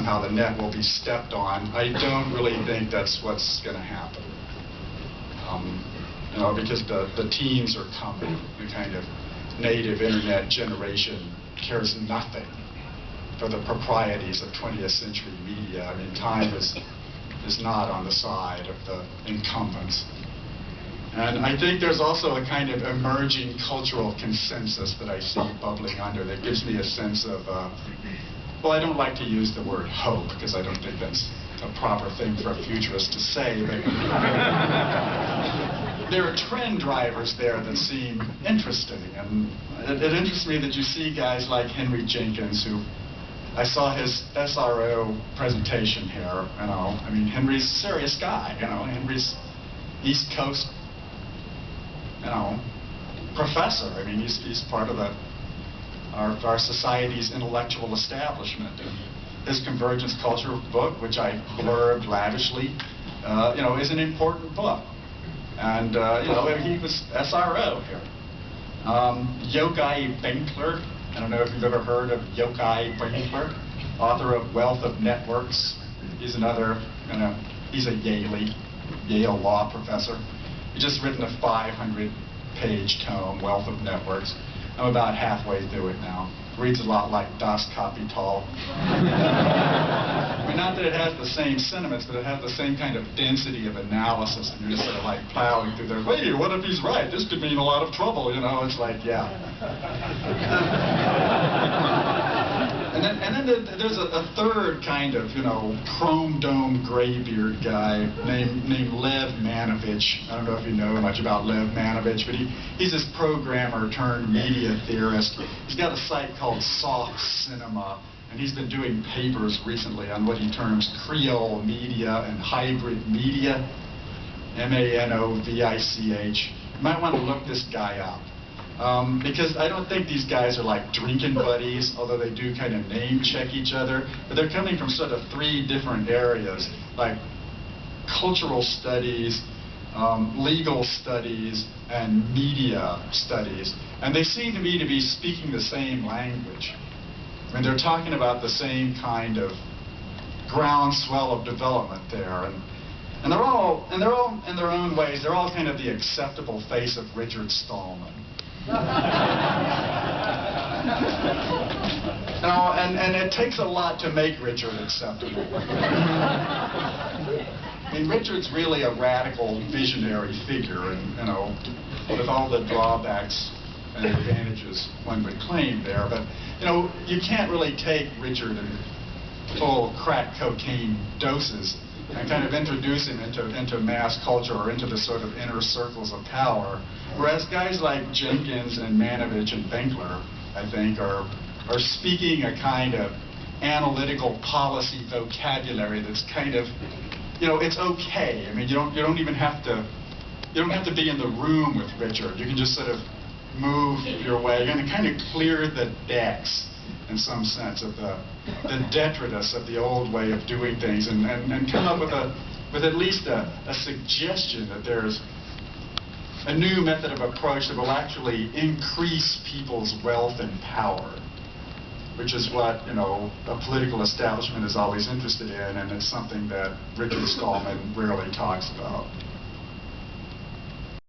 somehow the net will be stepped on. I don't really think that's what's going to happen. Because the teens are coming. The kind of native internet generation cares nothing for the proprieties of 20th century media. I mean, time is not on the side of the incumbents. And I think there's also a kind of emerging cultural consensus that I see bubbling under that gives me a sense of, well, I don't like to use the word hope, because I don't think that's a proper thing for a futurist to say, but there are trend drivers there that seem interesting. And it interests me that you see guys like Henry Jenkins, who I saw his SRO presentation here, I mean, Henry's a serious guy, Henry's East Coast, professor. I mean, he's part of our society's intellectual establishment. And his Convergence Culture book, which I blurbed lavishly, is an important book. And, he was SRO here. Yochai Benkler, I don't know if you've ever heard of Yochai Benkler, author of Wealth of Networks. He's another, he's a Yale law professor. He's just written a 500-page tome, Wealth of Networks. I'm about halfway through it now. Reads a lot like Das Kapital. I mean, not that it has the same sentiments, but it has the same kind of density of analysis, and you're just sort of like plowing through there. Wait, what if he's right? This could mean a lot of trouble, It's like, yeah. And then there's a third kind of, chrome dome graybeard guy named Lev Manovich. I don't know if you know much about Lev Manovich, but he's this programmer turned media theorist. He's got a site called Soft Cinema, and he's been doing papers recently on what he terms Creole media and hybrid media, Manovich. You might want to look this guy up. Because I don't think these guys are like drinking buddies, although they do kind of name check each other, but they're coming from sort of three different areas, like cultural studies, legal studies, and media studies. And they seem to me to be speaking the same language. I mean, they're talking about the same kind of groundswell of development there. And they're all, in their own ways, they're all kind of the acceptable face of Richard Stallman. And it takes a lot to make Richard acceptable. I mean, Richard's really a radical, visionary figure, and with all the drawbacks and advantages one would claim there. But you can't really take Richard in full crack cocaine doses and kind of introduce him into mass culture or into the sort of inner circles of power. Whereas guys like Jenkins and Manovich and Benkler, I think, are speaking a kind of analytical policy vocabulary that's kind of, it's okay. I mean, you don't even have to be in the room with Richard. You can just sort of move your way. You're going to kind of clear the decks, in some sense, of the detritus of the old way of doing things, and come up with at least a suggestion that there's a new method of approach that will actually increase people's wealth and power, which is what a political establishment is always interested in, and it's something that Richard Stallman rarely talks about.